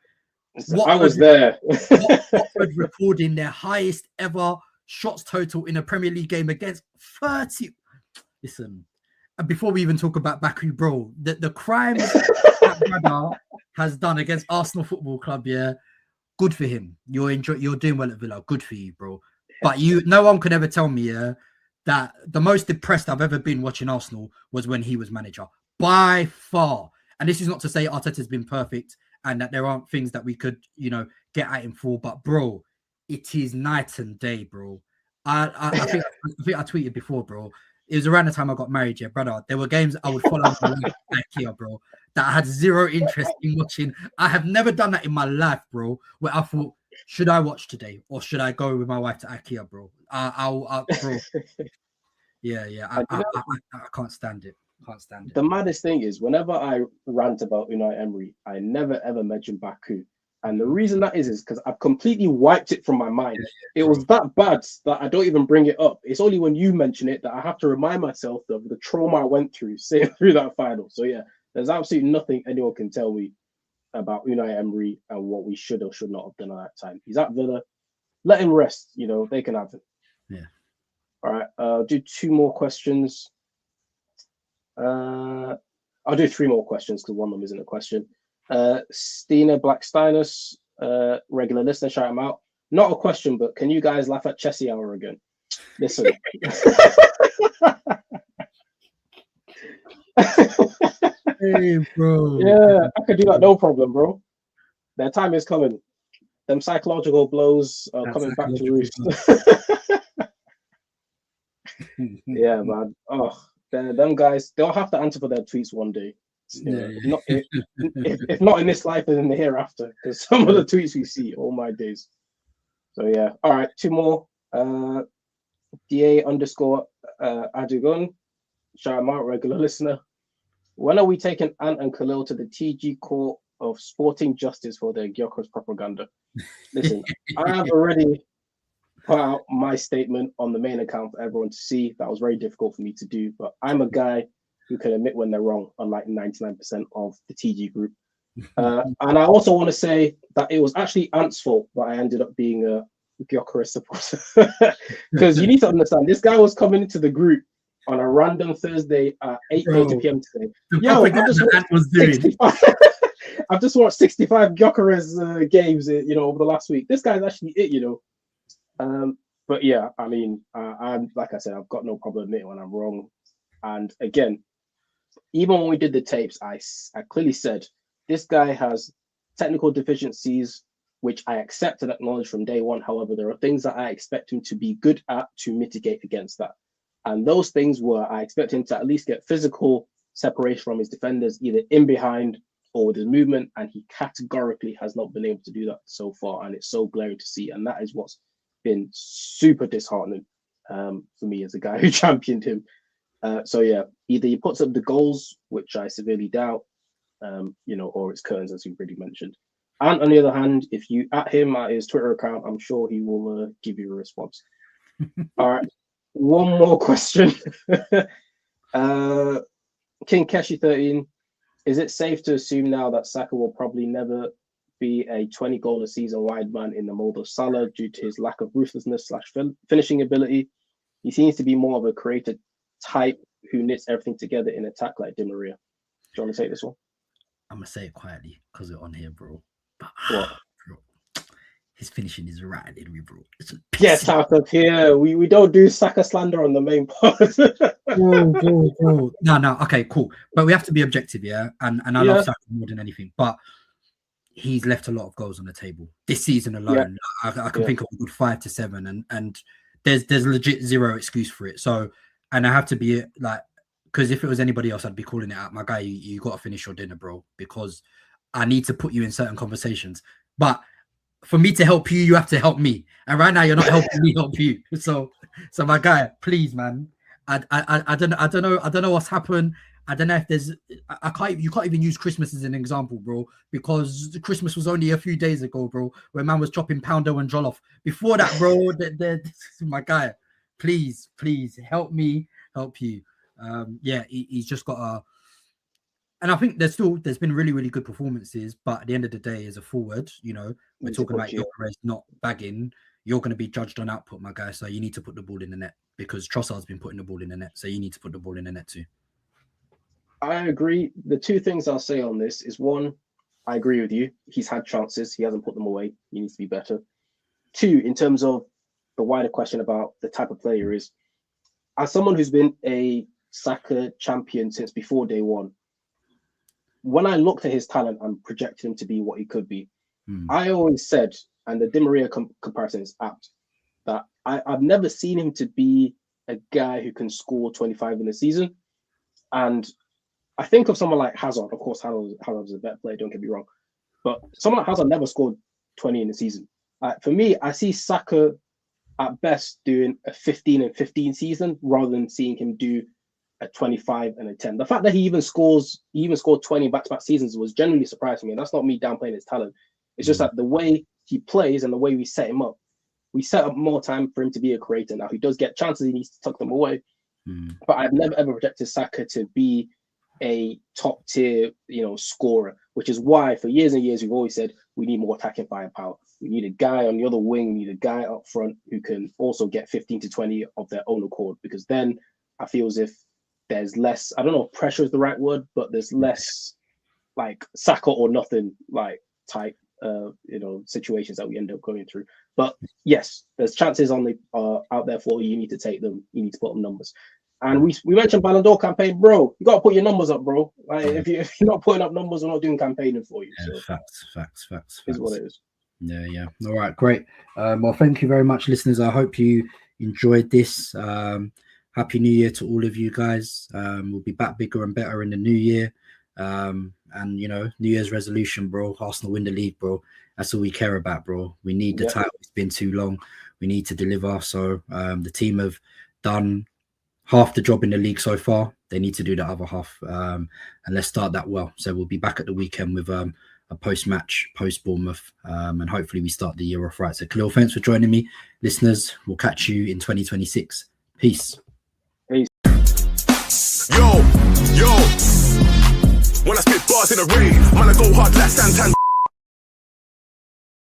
I was there. Watford recording their highest ever shots total in a Premier League game against 30. Listen, and before we even talk about Baku, bro, the crimes that Brada has done against Arsenal Football Club, yeah, good for him. You're doing well at Villa. Good for you, bro. But no one could ever tell me, yeah, that the most depressed I've ever been watching Arsenal was when he was manager, by far. And this is not to say Arteta's been perfect and that there aren't things that we could, get at him for. But bro, it is night and day, bro. I think I tweeted before, bro. It was around the time I got married, yeah, brother. There were games I would follow my life back here, bro, that I had zero interest in watching. I have never done that in my life, bro, where I thought, should I watch today or should I go with my wife to IKEA, bro? Bro. Yeah. I can't stand it. The maddest thing is, whenever I rant about Unai Emery, I never ever mention Baku. And the reason that is because I've completely wiped it from my mind. It was that bad that I don't even bring it up. It's only when you mention it that I have to remind myself of the trauma I went through sitting through that final. So yeah, there's absolutely nothing anyone can tell me about Unai Emery and what we should or should not have done at that time. He's at Villa. Let him rest. They can have him. Yeah. All right. I'll do 2 more questions. I'll do 3 more questions because one of them isn't a question. Stina Blacksteinus, regular listener, shout him out. Not a question, but can you guys laugh at Chelsea Hour again? Listen. Hey, bro. Yeah, I could do that, no problem, bro. Their time is coming. Them psychological blows are coming back to roost. Yeah, man. Oh, them guys, they'll have to answer for their tweets one day. If not in this life, then in the hereafter. Because some of the tweets we see, oh my days. So yeah. All right, 2 more. DA_Adugun, shout him out, regular listener. When are we taking Ant and Khalil to the TG court of sporting justice for their Gyökeres propaganda? Listen, I have already put out my statement on the main account for everyone to see. That was very difficult for me to do, but I'm a guy who can admit when they're wrong, unlike 99% of the TG group. And I also want to say that it was actually Ant's fault that I ended up being a Gyökeres supporter. Because you need to understand, this guy was coming into the group on a random Thursday at 8:30 p.m. today. I've just watched 65 Gyökeres games, over the last week. This guy's actually it, But yeah, I mean, I'm like I said, I've got no problem admitting when I'm wrong. And again, even when we did the tapes, I clearly said this guy has technical deficiencies, which I accept and acknowledge from day one. However, there are things that I expect him to be good at to mitigate against that. And those things were, I expect him to at least get physical separation from his defenders, either in behind or with his movement. And he categorically has not been able to do that so far. And it's so glaring to see. And that is what's been super disheartening for me as a guy who championed him. So yeah, either he puts up the goals, which I severely doubt, or it's curtains, as you've already mentioned. And on the other hand, if you at him at his Twitter account, I'm sure he will give you a response. All right, one more question. King Keshi 13, is it safe to assume now that Saka will probably never be a 20-goal a season wide man in the mold of Salah due to his lack of ruthlessness / finishing ability? He seems to be more of a creative type who knits everything together in attack like Di Maria. Do you want to take this one? I'm gonna say it quietly because we're on here, bro. But what? Bro, his finishing is rattling me, bro. Get out of here. We don't do Saka slander on the main part. bro. No. Okay, cool. But we have to be objective, yeah. And I love Saka more than anything, but he's left a lot of goals on the table this season alone. Yeah. I can think of a good 5 to 7, and there's legit zero excuse for it. So, and I have to be like, because if it was anybody else, I'd be calling it out. My guy, you got to finish your dinner, bro, because I need to put you in certain conversations. But for me to help you, you have to help me. And right now, you're not helping me help you. So So my guy, please, man. I don't know what's happened. I don't know if there's. You can't even use Christmas as an example, bro, because Christmas was only a few days ago, bro, where man was chopping poundo and jollof. Before that, bro, my guy, please help me, help you. He's just got a. And I think there's been really good performances, but at the end of the day, as a forward, we're talking about your race not bagging. You're going to be judged on output, my guy. So you need to put the ball in the net because Trossard's been putting the ball in the net. So you need to put the ball in the net too. I agree. The two things I'll say on this is, one, I agree with you. He's had chances. He hasn't put them away. He needs to be better. Two, in terms of the wider question about the type of player is, as someone who's been a Saka champion since before day one, when I looked at his talent and projected him to be what he could be, I always said, and the Di Maria comparison is apt, that I've never seen him to be a guy who can score 25 in a season. And I think of someone like Hazard. Of course, Hazard's a better player, don't get me wrong. But someone like Hazard never scored 20 in a season. For me, I see Saka at best doing a 15 and 15 season rather than seeing him do a 25 and a 10. The fact that he even scored 20 back-to-back seasons was genuinely surprising me. And that's not me downplaying his talent. It's just that the way he plays and the way we set him up, we set up more time for him to be a creator. Now, he does get chances, he needs to tuck them away. But I've never ever projected Saka to be a top tier, scorer, which is why for years and years we've always said we need more attacking firepower. We need a guy on the other wing, we need a guy up front who can also get 15 to 20 of their own accord, because then I feel as if there's less, I don't know if pressure is the right word, but there's less like Saka or nothing like type situations that we end up going through. But yes, there's chances on the out there for you. You need to take them. You need to put up numbers. And we mentioned Ballon d'Or campaign, bro. You got to put your numbers up, bro. Like, if you're not putting up numbers, we're not doing campaigning for you. Yeah, so facts. Is what it is. Yeah. All right, great. Well, thank you very much, listeners. I hope you enjoyed this. Happy New Year to all of you guys. We'll be back bigger and better in the new year. And New Year's resolution, bro. Arsenal win the league, bro. That's all we care about, bro. We need the title. It's been too long. We need to deliver. So the team have done half the job in the league so far. They need to do the other half, and let's start that well. So we'll be back at the weekend with a post-match, post-Bournemouth, and hopefully we start the year off right. So Khalil, thanks for joining me. Listeners, we'll catch you in 2026. Peace. Yo. When I spit bars in the rain, man, I go hard like Santan.